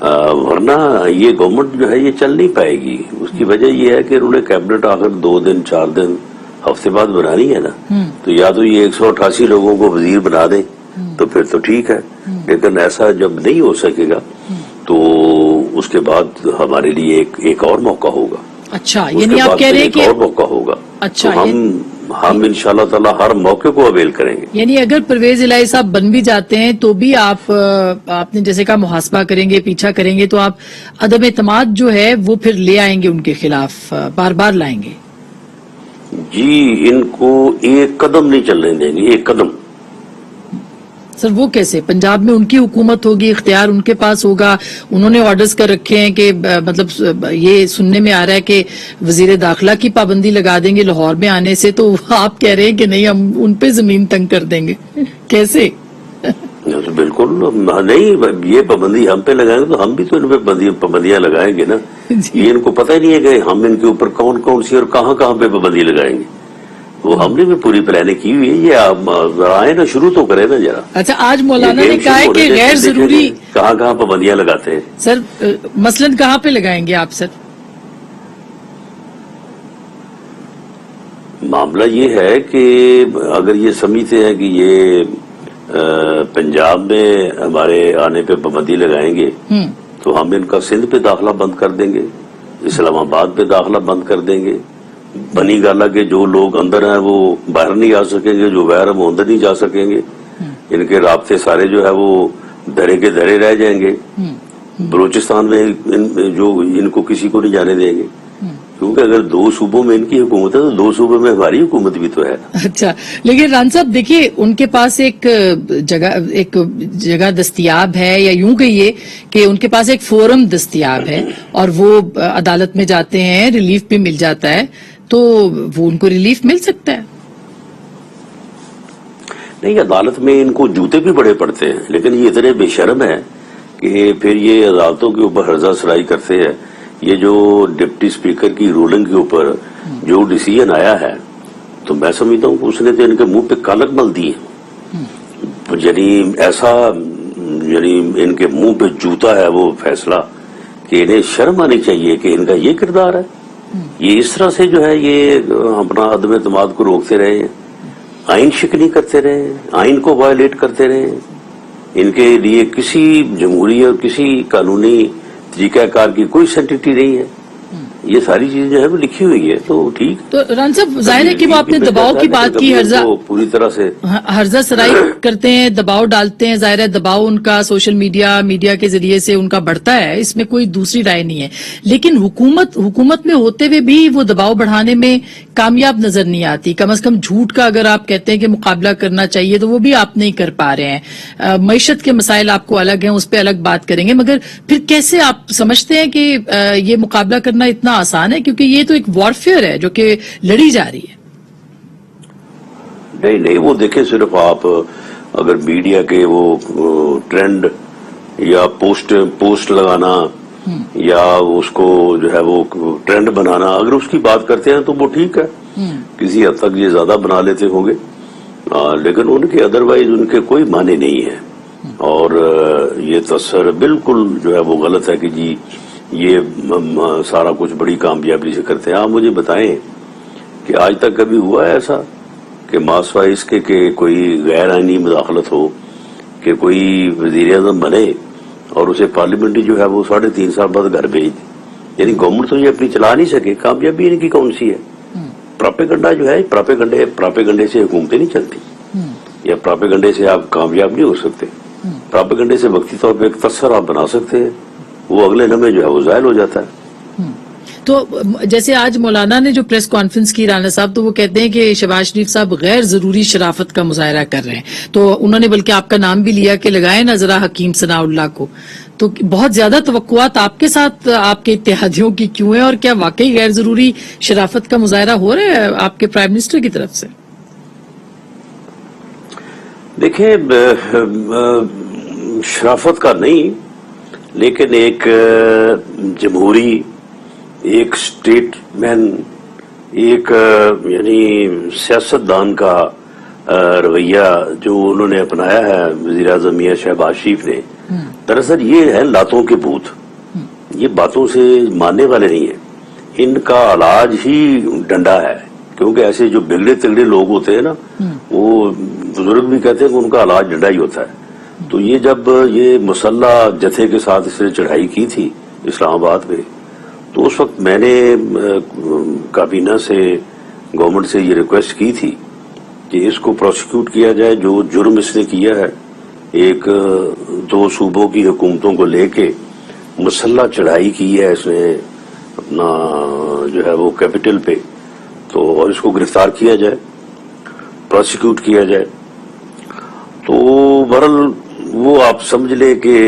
ورنہ یہ گورنمنٹ جو ہے یہ چل نہیں پائے گی. اس کی وجہ یہ ہے کہ انہوں نے کیبنٹ آخر 2 دن 4 دن ہفتے بعد بنانی ہے نا, تو یا تو یہ 188 لوگوں کو وزیر بنا دیں تو پھر تو ٹھیک ہے, لیکن ایسا جب نہیں ہو سکے گا تو اس کے بعد ہمارے لیے ایک اور موقع ہوگا. اچھا, یعنی آپ کہہ رہے ہیں کہ ایک اور موقع ہوگا. اچھا, تو ہم انشاءاللہ تعالی ہر موقع کو اویل کریں گے. یعنی اگر پرویز الہی صاحب بن بھی جاتے ہیں تو بھی آپ نے جیسے کہا محاسبہ کریں گے, پیچھا کریں گے, تو آپ عدم اعتماد جو ہے وہ پھر لے آئیں گے ان کے خلاف, بار بار لائیں گے. جی, ان کو ایک قدم نہیں چلنے دیں گے, ایک قدم. سر وہ کیسے؟ پنجاب میں ان کی حکومت ہوگی, اختیار ان کے پاس ہوگا, انہوں نے آرڈرز کر رکھے ہیں کہ مطلب یہ سننے میں آ رہا ہے کہ وزیر داخلہ کی پابندی لگا دیں گے لاہور میں آنے سے, تو آپ کہہ رہے ہیں کہ نہیں ہم ان پہ زمین تنگ کر دیں گے, کیسے؟ بالکل نہیں, یہ پابندی ہم پہ لگائیں گے تو ہم بھی تو ان پہ پابندیاں لگائیں گے نا. یہ ان کو پتہ ہی نہیں ہے کہ ہم ان کے اوپر کون کون سی اور کہاں کہاں پہ پابندی لگائیں گے. وہ ہم نے بھی پوری پلاننگ کی ہوئی ہے. یہ آپ آئے نا, شروع تو کریں نا ذرا. اچھا, آج مولانا نے کہا ہے کہ غیر ضروری کہاں کہاں پابندیاں لگاتے ہیں سر, مثلاً کہاں پہ لگائیں گے آپ سر؟ معاملہ یہ ہے کہ اگر یہ سمجھتے ہیں کہ یہ پنجاب میں ہمارے آنے پہ پابندی لگائیں گے تو ہم ان کا سندھ پہ داخلہ بند کر دیں گے, اسلام آباد پہ داخلہ بند کر دیں گے. بنی گالا کے جو لوگ اندر ہیں وہ باہر نہیں آ سکیں گے, جو باہر ہیں وہ اندر نہیں جا سکیں گے. ان کے رابطے سارے جو ہے وہ دھرے کے دھرے رہ جائیں گے. بلوچستان میں جو ان کو کسی کو نہیں جانے دیں گے, کیونکہ اگر 2 صوبوں میں ان کی حکومت ہے تو 2 صوبوں میں ہماری حکومت بھی تو ہے. اچھا, لیکن ران صاحب دیکھیے ان کے پاس ایک جگہ دستیاب ہے, یا یوں کہیے کہ ان کے پاس ایک فورم دستیاب ہے, اور وہ عدالت میں جاتے ہیں, ریلیف بھی مل جاتا ہے, تو وہ ان کو ریلیف مل سکتا ہے. نہیں, عدالت میں ان کو جوتے بھی بڑے پڑتے ہیں, لیکن یہ اتنے بے شرم ہے کہ پھر یہ عدالتوں کے اوپر ہرزہ سرائی کرتے ہیں. یہ جو ڈپٹی اسپیکر کی رولنگ کے اوپر جو ڈیسیژن آیا ہے, تو میں سمجھتا ہوں کہ اس نے تو ان کے منہ پہ کالک مل دی ہے. یعنی ایسا, یعنی ان کے منہ پہ جوتا ہے وہ فیصلہ کہ انہیں شرم آنی چاہیے کہ ان کا یہ کردار ہے. یہ اس طرح سے جو ہے یہ اپنا عدم اعتماد کو روکتے رہے ہیں, آئین شکنی کرتے رہے, آئین کو وائلیٹ کرتے رہے. ان کے لیے کسی جمہوری اور کسی قانونی طریقہ کار کی کوئی سینٹیٹی نہیں ہے. یہ ساری چیزیں جو ہے وہ لکھی ہوئی ہے, تو ٹھیک. تو ران صاحب ظاہر ہے کہ وہ آپ نے دباؤ کی بات کی, پوری طرح سے ہرزہ سرائی کرتے ہیں, دباؤ ڈالتے ہیں. ظاہر ہے دباؤ ان کا سوشل میڈیا کے ذریعے سے ان کا بڑھتا ہے, اس میں کوئی دوسری رائے نہیں ہے. لیکن حکومت میں ہوتے ہوئے بھی وہ دباؤ بڑھانے میں کامیاب نظر نہیں آتی. کم از کم جھوٹ کا اگر آپ کہتے ہیں کہ مقابلہ کرنا چاہیے تو وہ بھی آپ نہیں کر پا رہے ہیں. معیشت کے مسائل آپ کو الگ ہیں, اس پہ الگ بات کریں گے, مگر پھر کیسے آپ سمجھتے ہیں کہ یہ مقابلہ کرنا اتنا آسان ہے؟ کیونکہ یہ تو ایک وارفیئر ہے جو کہ لڑی جا رہی ہے. نہیں, وہ دیکھیں, صرف آپ اگر میڈیا کے وہ ٹرینڈ یا پوسٹ لگانا یا اس کو جو ہے وہ ٹرینڈ بنانا, اگر اس کی بات کرتے ہیں تو وہ ٹھیک ہے, کسی حد تک یہ زیادہ بنا لیتے ہوں گے, لیکن ان کے ادروائز ان کے کوئی معنی نہیں ہے. اور یہ تصور بالکل جو ہے وہ غلط ہے کہ جی یہ سارا کچھ بڑی کامیابی سے کرتے ہیں. آپ مجھے بتائیں کہ آج تک کبھی ہوا ہے ایسا کہ ماسوا اس کے کہ کوئی غیر آئینی مداخلت ہو, کہ کوئی وزیر اعظم بنے اور اسے پارلیمنٹ جو ہے وہ 3.5 سال بعد گھر بھیج دی؟ یعنی گورنمنٹ تو یہ اپنی چلا نہیں سکے. کامیابی ان کی کون سی ہے؟ پراپیگنڈا جو ہے, پراپیگنڈے سے حکومتیں نہیں چلتی, یا پراپیگنڈے سے آپ کامیاب نہیں ہو سکتے. پراپیگنڈے سے وقتی طور پہ ایک تصور آپ بنا سکتے ہیں, وہ اگلے لمحے جو ہے وہ زائل ہو جاتا ہے. تو جیسے آج مولانا نے جو پریس کانفرنس کی رانا صاحب, تو وہ کہتے ہیں کہ شہباز شریف صاحب غیر ضروری شرافت کا مظاہرہ کر رہے ہیں. تو انہوں نے بلکہ آپ کا نام بھی لیا کہ لگائیں نا ذرا حکیم ثناء اللہ کو. تو بہت زیادہ توقعات آپ کے ساتھ آپ کے اتحادیوں کی کیوں ہیں, اور کیا واقعی غیر ضروری شرافت کا مظاہرہ ہو رہا ہے آپ کے پرائم منسٹر کی طرف سے؟ دیکھیں, شرافت کا نہیں, لیکن ایک جمہوری, ایک اسٹیٹ مین, ایک یعنی سیاستدان کا رویہ جو انہوں نے اپنایا ہے وزیر اعظم میاں شہباز شریف نے, دراصل یہ ہے لاتوں کے بھوت، یہ باتوں سے ماننے والے نہیں ہیں، ان کا علاج ہی ڈنڈا ہے، کیونکہ ایسے جو بگڑے تگڑے لوگ ہوتے ہیں نا، وہ بزرگ بھی کہتے ہیں کہ ان کا علاج ڈنڈا ہی ہوتا ہے۔ تو یہ جب یہ مسلح جتھے کے ساتھ اس نے چڑھائی کی تھی اسلام آباد میں، تو اس وقت میں نے کابینہ سے، گورنمنٹ سے یہ ریکویسٹ کی تھی کہ اس کو پروسیکیوٹ کیا جائے، جو جرم اس نے کیا ہے، ایک دو صوبوں کی حکومتوں کو لے کے مسلح چڑھائی کی ہے اس نے اپنا جو ہے وہ کیپٹل پہ، تو اور اس کو گرفتار کیا جائے، پروسیکیوٹ کیا جائے۔ تو بہرحال وہ آپ سمجھ لے کہ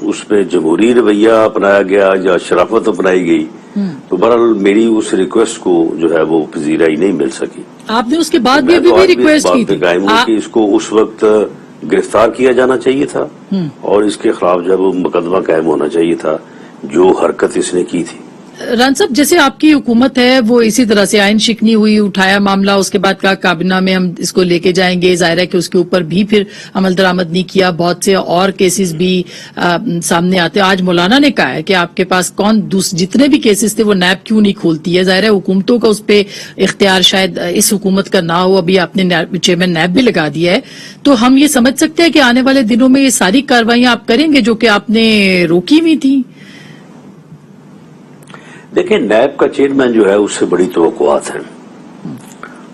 اس پہ جمہوری رویہ اپنایا گیا یا شرافت اپنائی گئی، تو بہرحال میری اس ریکویسٹ کو جو ہے وہ پذیرائی نہیں مل سکی۔ آپ نے اس کے بعد بھی ابھی بھی ریکویسٹ کی تھی قائم ہوں کہ اس کو اس وقت گرفتار کیا جانا چاہیے تھا اور اس کے خلاف جو ہے وہ مقدمہ قائم ہونا چاہیے تھا جو حرکت اس نے کی تھی۔ ران صاحب، جیسے آپ کی حکومت ہے وہ اسی طرح سے آئین شکنی ہوئی، اٹھایا معاملہ، اس کے بعد کہا کابینہ میں ہم اس کو لے کے جائیں گے، ظاہر ہے کہ اس کے اوپر بھی پھر عمل درآمد نہیں کیا، بہت سے اور کیسز بھی سامنے آتے۔ آج مولانا نے کہا ہے کہ آپ کے پاس جتنے بھی کیسز تھے وہ نیب کیوں نہیں کھولتی ہے، ظاہر ہے حکومتوں کا اس پہ اختیار شاید اس حکومت کا نہ ہو، ابھی آپ نے چیئرمین نیب بھی لگا دیا ہے، تو ہم یہ سمجھ سکتے ہیں کہ آنے والے دنوں میں یہ ساری کارروائیاں آپ کریں گے جو کہ آپ نے روکی ہوئی تھی؟ دیکھیں، نیب کا چیئرمین جو ہے اس سے بڑی توقعات ہیں،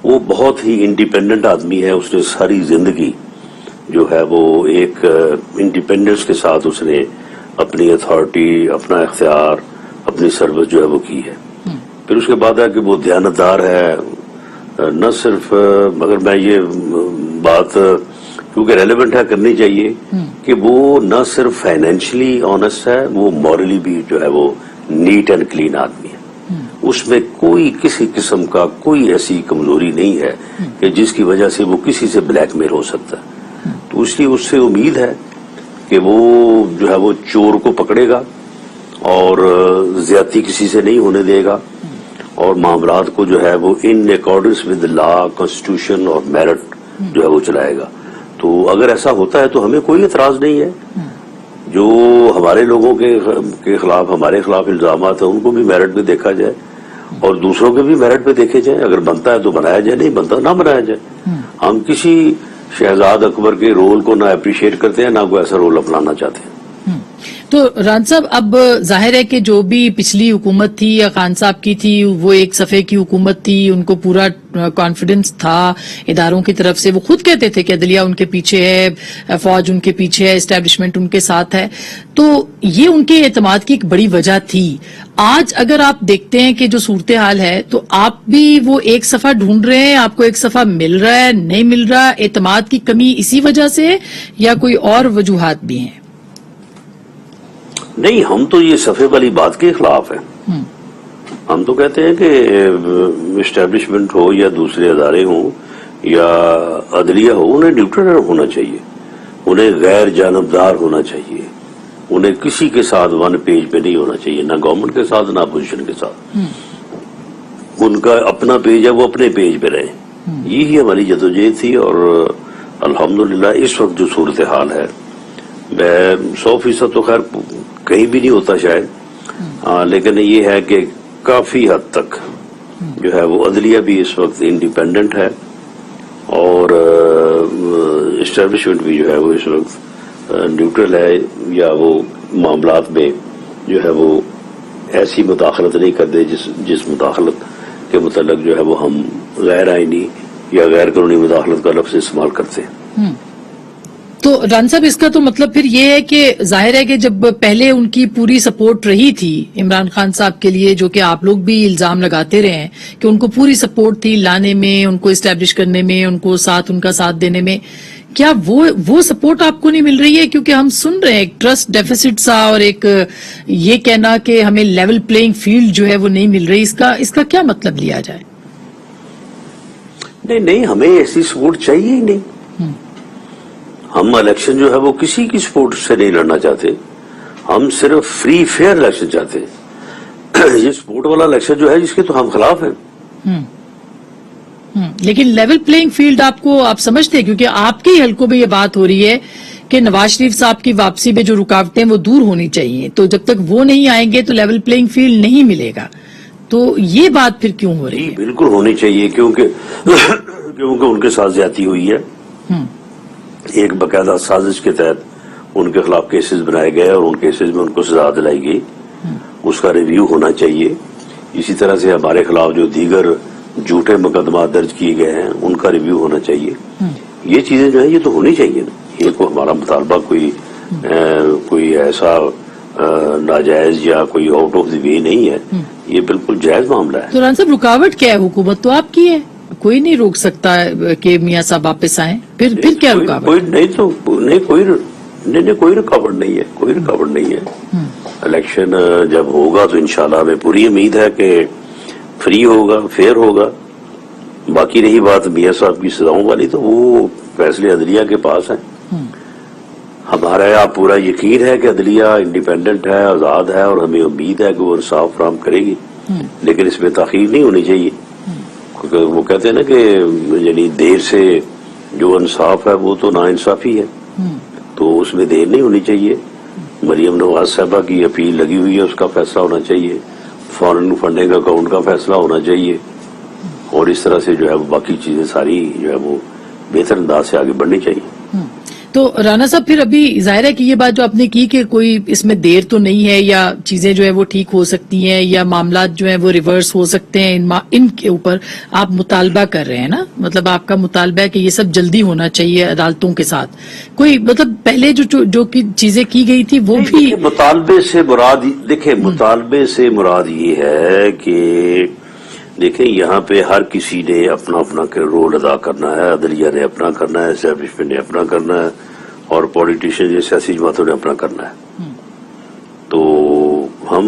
وہ بہت ہی انڈیپینڈنٹ آدمی ہے، اس نے ساری زندگی جو ہے وہ ایک انڈیپینڈنس کے ساتھ اس نے اپنی اتھارٹی، اپنا اختیار، اپنی سروس جو ہے وہ کی ہے۔ پھر اس کے بعد ہے کہ وہ دیانتدار ہے، نہ صرف، مگر میں یہ بات کیونکہ ریلیونٹ ہے کرنی چاہیے کہ وہ نہ صرف فائنینشلی آنیسٹ ہے، وہ مورلی بھی جو ہے وہ نیٹ اینڈ کلین آدمی ہے، اس میں کوئی کسی قسم کا کوئی ایسی کمزوری نہیں ہے کہ جس کی وجہ سے وہ کسی سے بلیک میل ہو سکتا ہے۔ تو اس لیے اس سے امید ہے کہ وہ جو ہے وہ چور کو پکڑے گا اور زیادتی کسی سے نہیں ہونے دے گا، اور معاملات کو جو ہے وہ in accordance with law, constitution اور میرٹ جو ہے وہ چلائے گا۔ تو اگر ایسا ہوتا ہے تو ہمیں کوئی اعتراض نہیں ہے، جو ہمارے لوگوں کے خلاف، ہمارے خلاف الزامات ہیں ان کو بھی میرٹ پہ دیکھا جائے اور دوسروں کے بھی میرٹ پہ دیکھے جائیں، اگر بنتا ہے تو بنایا جائے، نہیں بنتا نہ بنایا جائے۔ ہم کسی شہزاد اکبر کے رول کو نہ اپریشیٹ کرتے ہیں، نہ کوئی ایسا رول اپنانا چاہتے ہیں۔ تو ران صاحب، اب ظاہر ہے کہ جو بھی پچھلی حکومت تھی یا خان صاحب کی تھی وہ ایک صفحے کی حکومت تھی، ان کو پورا کانفیڈنس تھا اداروں کی طرف سے، وہ خود کہتے تھے کہ عدلیہ ان کے پیچھے ہے، فوج ان کے پیچھے ہے، اسٹیبلشمنٹ ان کے ساتھ ہے، تو یہ ان کے اعتماد کی ایک بڑی وجہ تھی۔ آج اگر آپ دیکھتے ہیں کہ جو صورتحال ہے تو آپ بھی وہ ایک صفحہ ڈھونڈ رہے ہیں، آپ کو ایک صفحہ مل رہا ہے، نہیں مل رہا، اعتماد کی کمی اسی وجہ سے ہے یا کوئی اور وجوہات بھی ہیں؟ نہیں، ہم تو یہ صفحے والی بات کے خلاف ہیں۔ ہم تو کہتے ہیں کہ اسٹیبلشمنٹ ہو یا دوسرے ادارے ہوں یا عدلیہ ہو، انہیں نیوٹرل ہونا چاہیے، انہیں غیر جانبدار ہونا چاہیے، انہیں کسی کے ساتھ ون پیج پہ نہیں ہونا چاہیے، نہ گورنمنٹ کے ساتھ نہ اپوزیشن کے ساتھ۔ ان کا اپنا پیج ہے، وہ اپنے پیج پہ رہے، یہی ہماری جدوجہد تھی۔ اور الحمدللہ اس وقت جو صورتحال ہے، میں 100% تو خیر کہیں بھی نہیں ہوتا شاید، لیکن یہ ہے کہ کافی حد تک جو ہے وہ عدلیہ بھی اس وقت انڈیپینڈنٹ ہے اور اسٹیبلشمنٹ بھی جو ہے وہ اس وقت نیوٹرل ہے، یا وہ معاملات میں جو ہے وہ ایسی مداخلت نہیں کرتے جس مداخلت کے متعلق جو ہے وہ ہم غیر آئینی یا غیر قانونی مداخلت کا لفظ استعمال کرتے ہیں۔ تو ران صاحب، اس کا تو مطلب پھر یہ ہے کہ ظاہر ہے کہ جب پہلے ان کی پوری سپورٹ رہی تھی عمران خان صاحب کے لیے، جو کہ آپ لوگ بھی الزام لگاتے رہے ہیں کہ ان کو پوری سپورٹ تھی لانے میں، ان کو اسٹیبلش کرنے میں، ان کا ساتھ دینے میں، کیا وہ سپورٹ آپ کو نہیں مل رہی ہے؟ کیونکہ ہم سن رہے ہیں ایک ٹرسٹ ڈیفیسٹ سا اور ایک یہ کہنا کہ ہمیں لیول پلینگ فیلڈ جو ہے وہ نہیں مل رہی، اس کا کیا مطلب لیا جائے؟ نہیں، ہمیں ایسی سپورٹ چاہیے ہی نہیں۔ ہم الیکشن جو ہے وہ کسی کی سپورٹ سے نہیں لڑنا چاہتے، ہم صرف فری فیئر الیکشن چاہتے ہیں۔ یہ سپورٹ والا الیکشن جو ہے جس کے تو ہم خلاف ہیں۔ لیکن لیول پلینگ فیلڈ آپ سمجھتے ہیں؟ کیونکہ آپ کے ہی حلقوں میں یہ بات ہو رہی ہے کہ نواز شریف صاحب کی واپسی میں جو رکاوٹیں وہ دور ہونی چاہیے، تو جب تک وہ نہیں آئیں گے تو لیول پلینگ فیلڈ نہیں ملے گا. تو یہ بات پھر کیوں ہو رہی ہے؟ بالکل ہونی چاہیے، کیونکہ ان کے ساتھ زیادتی ہوئی ہے. ایک باقاعدہ سازش کے تحت ان کے خلاف کیسز بنائے گئے اور ان کیسز میں ان کو سزا دلائی گئی. اس کا ریویو ہونا چاہیے. اسی طرح سے ہمارے خلاف جو دیگر جھوٹے مقدمات درج کیے گئے ہیں ان کا ریویو ہونا چاہیے. یہ چیزیں جو ہیں یہ تو ہونی چاہیے نا. یہ کوئی ہمارا مطالبہ کوئی ایسا ناجائز یا کوئی آؤٹ آف دی وے نہیں ہے. یہ بالکل جائز معاملہ ہے. تو رانا صاحب رکاوٹ کیا ہے؟ حکومت تو آپ کی ہے، کوئی نہیں روک سکتا کہ میاں صاحب واپس آئیں. پھر کیا رکاوٹ؟ کوئی رکاوٹ نہیں ہے. کوئی رکاوٹ نہیں ہے. الیکشن جب ہوگا تو انشاءاللہ ہمیں پوری امید ہے کہ فری ہوگا، فیئر ہوگا. باقی رہی بات میاں صاحب کی سزاؤں والی تو وہ فیصلے عدلیہ کے پاس ہیں. ہمارا یہاں پورا یقین ہے کہ عدلیہ انڈیپینڈنٹ ہے، آزاد ہے، اور ہمیں امید ہے کہ وہ انصاف فراہم کرے گی. لیکن اس میں تاخیر نہیں ہونی چاہیے. وہ کہتے ہیں نا کہ یعنی دیر سے جو انصاف ہے وہ تو نا انصافی ہے. تو اس میں دیر نہیں ہونی چاہیے. مریم نواز صاحبہ کی اپیل لگی ہوئی ہے، اس کا فیصلہ ہونا چاہیے. فارن فنڈنگ اکاؤنٹ کا فیصلہ ہونا چاہیے. اور اس طرح سے جو ہے باقی چیزیں ساری جو ہے وہ بہتر انداز سے آگے بڑھنی چاہیے. تو رانا صاحب پھر ابھی ظاہر ہے کہ یہ بات جو آپ نے کی کہ کوئی اس میں دیر تو نہیں ہے، یا چیزیں جو ہے وہ ٹھیک ہو سکتی ہیں، یا معاملات جو ہیں وہ ریورس ہو سکتے ہیں. ان کے اوپر آپ مطالبہ کر رہے ہیں نا؟ مطلب آپ کا مطالبہ ہے کہ یہ سب جلدی ہونا چاہیے عدالتوں کے ساتھ. کوئی مطلب پہلے جو چیزیں کی گئی تھی وہ بھی مطالبے سے مراد، دیکھیں مطالبے سے مراد یہ ہے کہ دیکھیں یہاں پہ ہر کسی نے اپنا اپنا رول ادا کرنا ہے. عدلیہ نے اپنا کرنا ہے، اسٹیبلشمنٹ نے اپنا کرنا ہے، اور پولیٹیشین یا سیاسی جماعتوں نے اپنا کرنا ہے. تو ہم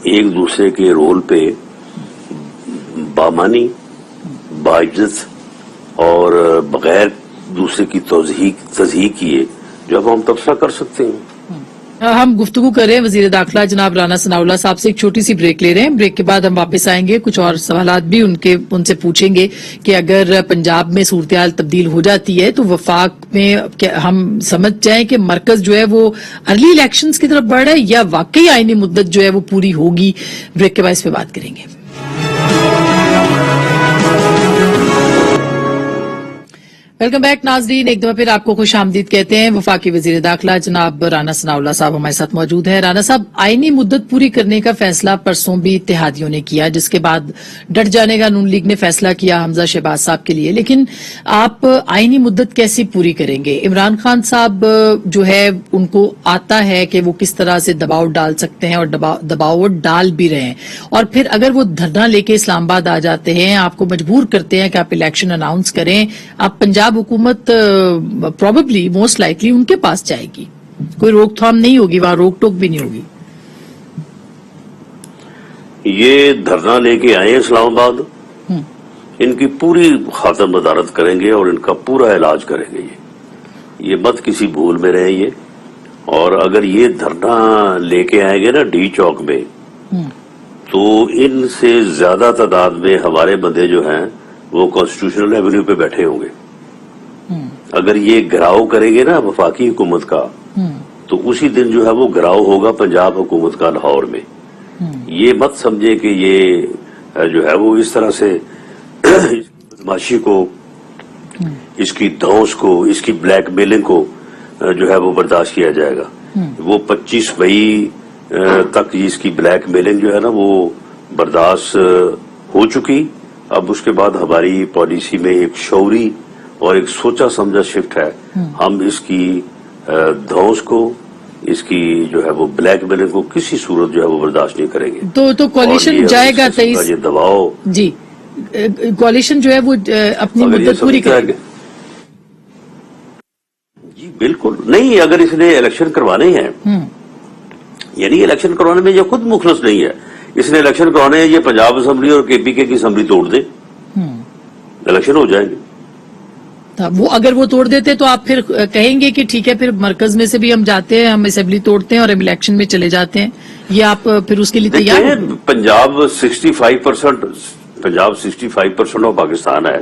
ایک دوسرے کے رول پہ بامانی، باعزت اور بغیر دوسرے کی تصحیح کیے جو اب ہم تبصرہ کر سکتے ہیں. ہم گفتگو کر رہے ہیں وزیر داخلہ جناب رانا ثناءاللہ صاحب سے. ایک چھوٹی سی بریک لے رہے ہیں. بریک کے بعد ہم واپس آئیں گے. کچھ اور سوالات بھی ان سے پوچھیں گے کہ اگر پنجاب میں صورتحال تبدیل ہو جاتی ہے تو وفاق میں ہم سمجھ جائیں کہ مرکز جو ہے وہ ارلی الیکشنز کی طرف بڑھ رہا ہے، یا واقعی آئینی مدت جو ہے وہ پوری ہوگی. بریک کے بعد اس پہ بات کریں گے. ویلکم بیک ناظرین، ایک دفعہ پھر آپ کو خوش آمدید کہتے ہیں. وفاقی وزیر داخلہ جناب رانا ثناءاللہ صاحب ہمارے ساتھ موجود ہیں. رانا صاحب، آئینی مدت پوری کرنے کا فیصلہ پرسوں بھی اتحادیوں نے کیا، جس کے بعد ڈٹ جانے کا نون لیگ نے فیصلہ کیا حمزہ شہباز صاحب کے لیے. لیکن آپ آئینی مدت کیسے پوری کریں گے؟ عمران خان صاحب جو ہے ان کو آتا ہے کہ وہ کس طرح سے دباؤ ڈال سکتے ہیں، اور دباؤ ڈال بھی رہے ہیں. اور پھر اگر وہ دھرنا لے کے اسلام آباد آ جاتے ہیں، آپ کو مجبور کرتے ہیں کہ آپ الیکشن اناؤنس کریں، آپ پنجاب حکومت پروبیبلی موسٹ لائکلی ان کے پاس جائے گی. کوئی روک تھام نہیں ہوگی، وہاں روک ٹوک بھی نہیں ہوگی. یہ دھرنا لے کے آئے اسلام آباد، ان کی پوری خاطر مدارت کریں گے اور ان کا پورا علاج کریں گے. یہ مت کسی بھول میں رہیں یہ. اور اگر یہ دھرنا لے کے آئیں گے نا ڈی چوک میں، تو ان سے زیادہ تعداد میں ہمارے بندے جو ہیں وہ کانسٹیٹیوشنل ایونیو پہ بیٹھے ہوں گے. اگر یہ گراؤ کریں گے نا وفاقی حکومت کا، تو اسی دن جو ہے وہ گراؤ ہوگا پنجاب حکومت کا لاہور میں. یہ مت سمجھے کہ یہ جو ہے وہ اس طرح سے بدماشی کو، اس کی دھوس کو، اس کی بلیک میلنگ کو جو ہے وہ برداشت کیا جائے گا. وہ 25 مئی تک اس کی بلیک میلنگ جو ہے نا وہ برداشت ہو چکی. اب اس کے بعد ہماری پالیسی میں ایک شعوری اور ایک سوچا سمجھا شفٹ ہے. ہم اس کی دھوس کو، اس کی جو ہے وہ بلیک میلنگ کو کسی صورت جو ہے وہ برداشت نہیں کریں گے. تو کوalition جائے گا 23 یہ دباؤ، جی کوalition جو ہے وہ اپنی مدت پوری کرے گا. جی بالکل نہیں. اگر اس نے الیکشن کروانے ہیں، یعنی الیکشن کروانے میں یہ خود مخلص نہیں ہے. اس نے الیکشن کروانے ہیں، یہ پنجاب اسمبلی اور کے پی کے کی اسمبلی توڑ دے، الیکشن ہو جائیں گے. وہ اگر وہ توڑ دیتے تو آپ پھر کہیں گے کہ ٹھیک ہے پھر مرکز میں سے بھی ہم جاتے ہیں، ہم اسمبلی توڑتے ہیں اور ہم الیکشن میں چلے جاتے ہیں. یہ آپ پھر اس کے لیے تیار ہیں؟ پنجاب 65% آف پاکستان ہے.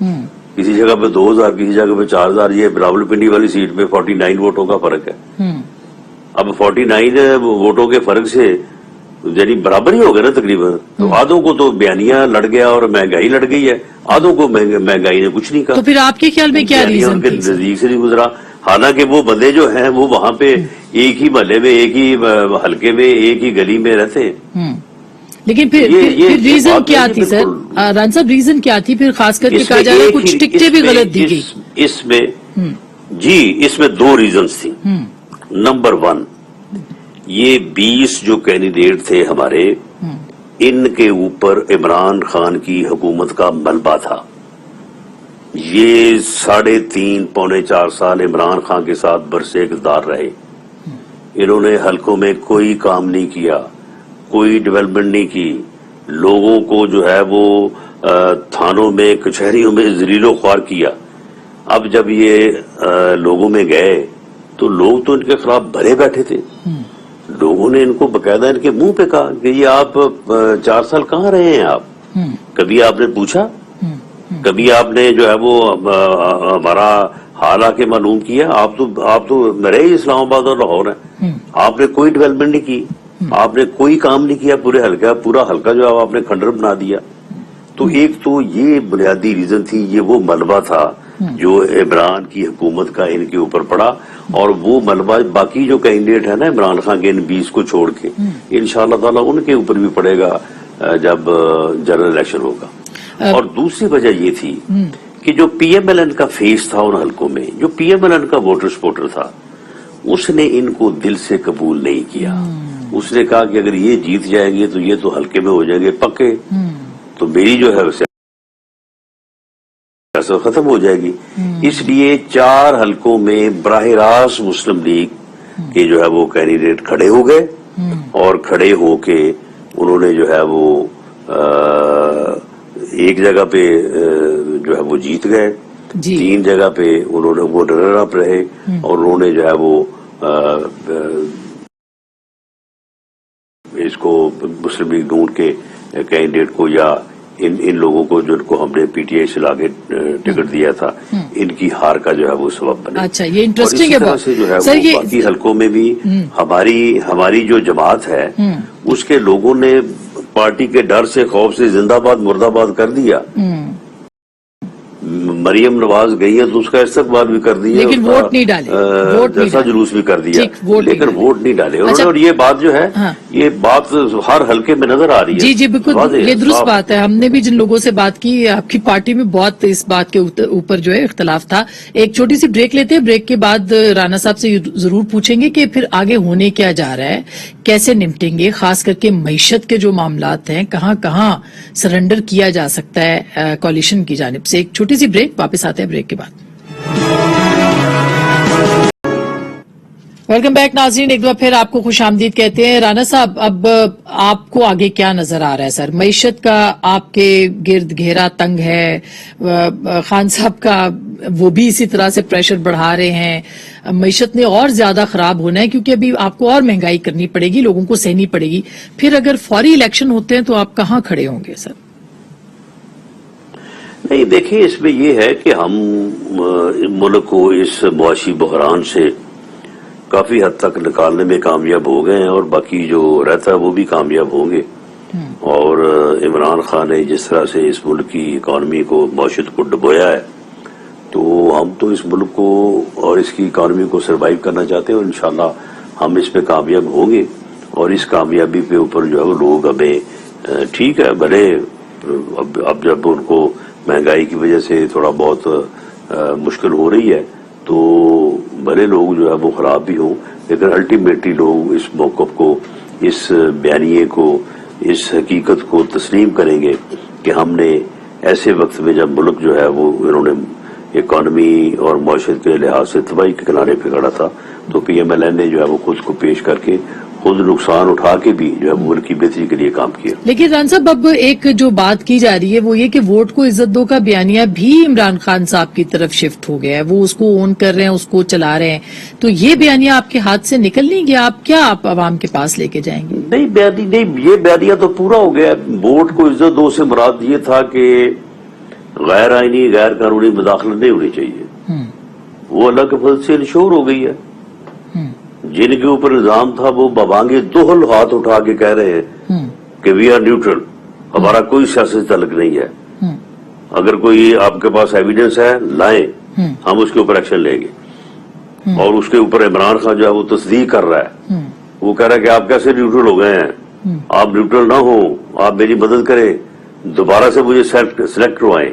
کسی جگہ پہ 2000 کسی جگہ پہ 4000. یہ راولپنڈی والی سیٹ پہ 49 ووٹوں کا فرق ہے. اب 49 ووٹوں کے فرق سے یعنی برابر ہی ہو گیا نا تقریباً. تو آدھوں کو تو بیانیہ لڑ گیا اور مہنگائی لڑ گئی ہے, آدھوں کو مہنگائی نے کچھ نہیں کہا. تو پھر آپ کے خیال میں کیا ریزن ان کے نزدیک سے نہیں گزرا. حالانکہ وہ بندے جو ہیں وہ وہاں پہ ایک ہی محلے میں, ایک ہی حلقے میں, ایک ہی گلی میں رہتے ہیں. لیکن پھر ریزن کیا تھی سر ران صاحب, ریزن کیا تھی پھر خاص کر کے کہا جا رہا ہے کچھ ٹکٹیں بھی غلط دی گئی اس میں؟ اس میں 2 ریزنز تھی. نمبر 1, یہ 20 جو کینڈیڈیٹ تھے ہمارے, ان کے اوپر عمران خان کی حکومت کا ملبہ تھا. یہ 3.5 پونے 4 سال عمران خان کے ساتھ برسے اقتدار رہے. انہوں نے حلقوں میں کوئی کام نہیں کیا, کوئی ڈیولپمنٹ نہیں کی. لوگوں کو جو ہے وہ تھانوں میں کچہریوں میں ذلیل و خوار کیا. اب جب یہ لوگوں میں گئے تو لوگ تو ان کے خلاف بھرے بیٹھے تھے. لوگوں نے ان کو باقاعدہ ان کے منہ پہ کہا کہ یہ آپ 4 سال کہاں رہے ہیں آپ؟ کبھی آپ نے پوچھا؟ کبھی آپ نے جو ہے وہ ہمارا حال آ کے معلوم کیا؟ آپ تو رہے ہی اسلام آباد اور لاہور ہیں. آپ نے کوئی ڈیولپمنٹ نہیں کی, آپ نے کوئی کام نہیں کیا. پورا حلقہ جو ہے آپ نے کھنڈر بنا دیا. تو ایک تو یہ بنیادی ریزن تھی, یہ وہ ملبہ تھا جو عمران کی حکومت کا ان کے اوپر پڑا. اور وہ ملبہ باقی جو کینڈیڈیٹ ہے نا عمران خان کے, ان 20 کو چھوڑ کے, انشاءاللہ تعالیٰ ان کے اوپر بھی پڑے گا جب جنرل الیکشن ہوگا. اور دوسری وجہ یہ تھی کہ جو پی ایم ایل این کا فیس تھا ان حلقوں میں, جو پی ایم ایل این کا ووٹر سپورٹر تھا, اس نے ان کو دل سے قبول نہیں کیا. اس نے کہا کہ اگر یہ جیت جائیں گے تو یہ تو حلقے میں ہو جائیں گے پکے, تو میری جو ہے سیاست ختم ہو جائے گی. اس لیے 4 حلقوں میں براہ راست مسلم لیگ کے جو ہے وہ کینڈیڈیٹ کھڑے ہو گئے, اور کھڑے ہو کے انہوں نے جو ہے وہ ایک جگہ پہ جو ہے وہ جیت گئے. 3 جگہ پہ انہوں نے وہ رنر اپ رہے, اور انہوں نے جو ہے وہ اس کو مسلم لیگ نون کے کینڈیڈیٹ کو یا ان لوگوں کو جن کو ہم نے پی ٹی آئی سے لا کے ٹکٹ دیا تھا, ان کی ہار کا جو ہے وہ سبب بنے. اچھا, یہ انٹرسٹنگ ہے. اور اسی طرح سے جو ہے وہ باقی حلقوں میں بھی ہماری جو جماعت ہے اس کے لوگوں نے پارٹی کے ڈر سے, خوف سے زندہ باد مرد آباد کر دیا. مریم نواز گئی ہے تو اس کا استقبال بھی کر دیا, لیکن ووٹ نہیں ڈالے, جلسہ جلوس بھی کر دیا, لیکن ووٹ نہیں ڈالے انہوں نے. اور یہ بات جو ہے یہ بات ہر حلقے میں نظر آ رہی ہے. جی بالکل, یہ درست بات ہے. ہم نے بھی جن لوگوں سے بات کی, آپ کی پارٹی میں بہت اس بات کے اوپر جو ہے اختلاف تھا. ایک چھوٹی سی بریک لیتے ہیں, بریک کے بعد رانا صاحب سے ضرور پوچھیں گے کہ پھر آگے ہونے کیا جا رہا ہے, کیسے نمٹیں گے, خاص کر کے معیشت کے جو معاملات ہیں کہاں کہاں سرنڈر کیا جا سکتا ہے کوalition کی جانب سے. ایک چھوٹی سی بریک, واپس آتے ہیں بریک کے بعد. ویلکم بیک ناظرین, ایک دفعہ پھر آپ کو خوش آمدید کہتے ہیں. رانا صاحب, اب آپ کو آگے کیا نظر آ رہا ہے سر؟ معیشت کا آپ کے گرد گھیرا تنگ ہے, خان صاحب کا وہ بھی اسی طرح سے پریشر بڑھا رہے ہیں. معیشت نے اور زیادہ خراب ہونا ہے کیونکہ ابھی آپ کو اور مہنگائی کرنی پڑے گی, لوگوں کو سہنی پڑے گی. پھر اگر فوری الیکشن ہوتے ہیں تو آپ کہاں کھڑے ہوں گے سر؟ نہیں دیکھیں, اس میں یہ ہے کہ ہم ملک کو اس معاشی بحران سے کافی حد تک نکالنے میں کامیاب ہو گئے ہیں, اور باقی جو رہتا ہے وہ بھی کامیاب ہوں گے. اور عمران خان نے جس طرح سے اس ملک کی اکانومی کو, معیشت کو ڈبویا ہے, تو ہم تو اس ملک کو اور اس کی اکانومی کو سروائیو کرنا چاہتے ہیں, اور انشاءاللہ ہم اس پہ کامیاب ہوں گے. اور اس کامیابی پہ اوپر جو ہے وہ لوگ ہمیں ٹھیک ہے بھلے اب جب ان کو مہنگائی کی وجہ سے تھوڑا بہت مشکل ہو رہی ہے تو بھلے لوگ جو ہے وہ خراب بھی ہوں, لیکن الٹیمیٹلی لوگ اس موقف کو, اس بیانیے کو, اس حقیقت کو تسلیم کریں گے کہ ہم نے ایسے وقت میں جب ملک جو ہے وہ انہوں نے اکانومی اور معیشت کے لحاظ سے تباہی کے کنارے پہ کھڑا تھا, تو پی ایم ایل این نے جو ہے وہ خود کو پیش کر کے خود نقصان اٹھا کے بھی جو ہے ملک کی بہتری کے لیے کام کیا. لیکن ران صاحب, اب ایک جو بات کی جا رہی ہے وہ یہ کہ ووٹ کو عزت دو کا بیانیہ بھی عمران خان صاحب کی طرف شفٹ ہو گیا ہے, وہ اس کو اون کر رہے ہیں, اس کو چلا رہے ہیں. تو یہ بیانیہ آپ کے ہاتھ سے نکل نہیں گیا, آپ عوام کے پاس لے کے جائیں گے؟ نہیں, یہ بیانیہ تو پورا ہو گیا. ووٹ کو عزت دو سے مراد یہ تھا کہ غیر آئینی غیر قانونی مداخلت نہیں ہونی چاہیے، وہ اللہ کے فضل سے انشور ہو گئی ہے۔ جن کے اوپر الزام تھا وہ ببانگ دہل ہاتھ اٹھا کے کہہ رہے ہیں کہ وی آر نیوٹرل، ہمارا کوئی سیاسی تعلق نہیں ہے، اگر کوئی آپ کے پاس ایویڈنس ہے لائیں، ہم اس کے اوپر ایکشن لیں گے۔ اور اس کے اوپر عمران خان جو ہے وہ تصدیق کر رہا ہے، وہ کہہ رہا ہے کہ آپ کیسے نیوٹرل ہو گئے ہیں، آپ نیوٹرل نہ ہو، آپ میری مدد کریں، دوبارہ سے مجھے سلیکٹ کروائیں۔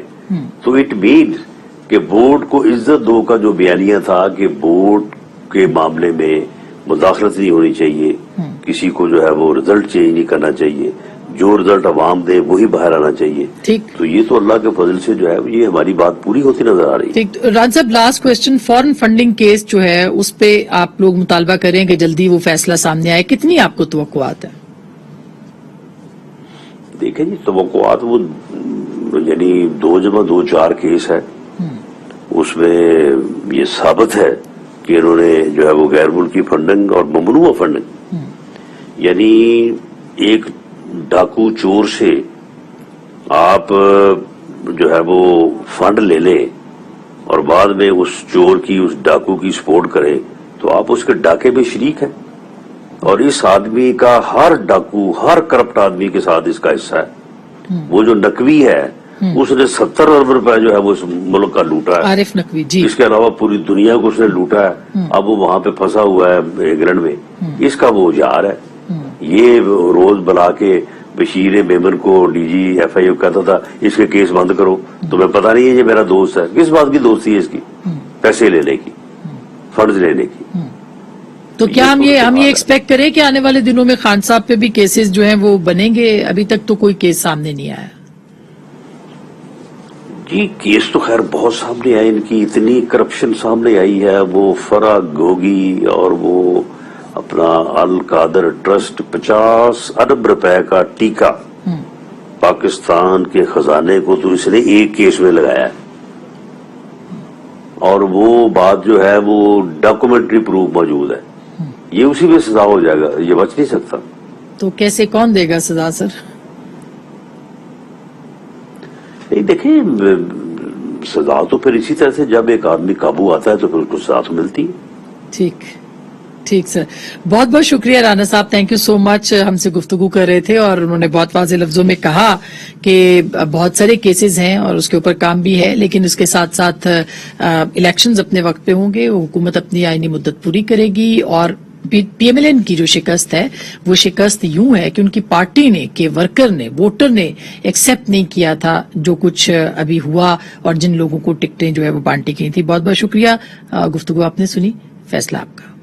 تو اٹ مینس کہ بورڈ کو عزت دو کا جو بیانیہ تھا کہ بورڈ کے معاملے میں مداخلت نہیں ہونی چاہیے، کسی کو جو ہے وہ رزلٹ چینج نہیں کرنا چاہیے، جو رزلٹ عوام دے وہی باہر آنا چاہیے۔ ٹھیک، تو یہ تو اللہ کے فضل سے جو ہے یہ ہماری بات پوری ہوتی نظر آ رہی ہے۔ ٹھیک۔ ران صاحب، last question, foreign funding case جو ہے اس پہ آپ لوگ مطالبہ کریں کہ جلدی وہ فیصلہ سامنے آئے، کتنی آپ کو توقعات ہیں؟ دیکھیں جی، توقعات وہ یعنی 2 جمع 2 4 کیس ہے، اس میں یہ ثابت ہے کہ انہوں نے جو ہے وہ غیر ملکی فنڈنگ اور ممنوعہ فنڈنگ، یعنی ایک ڈاکو چور سے آپ جو ہے وہ فنڈ لے لیں اور بعد میں اس چور کی اس ڈاکو کی سپورٹ کریں تو آپ اس کے ڈاکے میں شریک ہیں، اور اس آدمی کا ہر ڈاکو ہر کرپٹ آدمی کے ساتھ اس کا حصہ ہے۔ وہ جو نقوی ہے اس نے 70 ارب روپے جو ہے وہ اس ملک کا لوٹا ہے، عارف نقوی جی، اس کے علاوہ پوری دنیا کو اس نے لوٹا ہے، اب وہ وہاں پہ پھنسا ہوا ہے انگلینڈ میں، اس کا وہ اوزار ہے۔ یہ روز بلا کے بشیر میمن کو ڈی جی ایف آئی او کہتا تھا اس کے کیس بند کرو، تمہیں پتہ نہیں ہے یہ میرا دوست ہے، کس بات کی دوستی ہے اس کی؟ پیسے لینے کی، فنڈز لینے کی۔ تو کیا ہم یہ ایکسپیکٹ کریں کہ آنے والے دنوں میں خان صاحب پہ بھی کیسز جو ہیں وہ بنیں گے؟ ابھی تک تو کوئی کیس سامنے نہیں آیا۔ جی کیس تو خیر بہت سامنے آئے، ان کی اتنی کرپشن سامنے آئی ہے، وہ فرا گوگی اور وہ اپنا القادر ٹرسٹ 50 ارب روپے کا ٹیکہ پاکستان کے خزانے کو تو اس نے ایک کیس میں لگایا ہے، اور وہ بات جو ہے وہ ڈاکومنٹری پروف موجود ہے، یہ اسی میں سزا ہو جائے گا، یہ بچ نہیں سکتا۔ تو کیسے کون دے گا سزا سر؟ نہیں دیکھیں، سزا تو پھر اسی طرح سے جب ایک آدمی قابو آتا ہے تو پھر اس کو سزا تو ملتی ہے۔ ٹھیک ٹھیک سر، بہت بہت شکریہ رانا صاحب، تھینک یو سو مچ۔ ہم سے گفتگو کر رہے تھے اور انہوں نے بہت واضح لفظوں میں کہا کہ بہت سارے کیسز ہیں اور اس کے اوپر کام بھی ہے، لیکن اس کے ساتھ ساتھ الیکشنز اپنے وقت پہ ہوں گے، حکومت اپنی آئینی مدت پوری کرے گی، اور پی ایم ایل این کی جو شکست ہے وہ شکست یوں ہے کہ ان کی پارٹی نے کہ ورکر نے ووٹر نے ایکسیپٹ نہیں کیا تھا جو کچھ ابھی ہوا، اور جن لوگوں کو ٹکٹیں جو ہے وہ بانٹی گئی تھی۔ بہت بہت شکریہ، گفتگو آپ نے سنی، فیصلہ آپ کا۔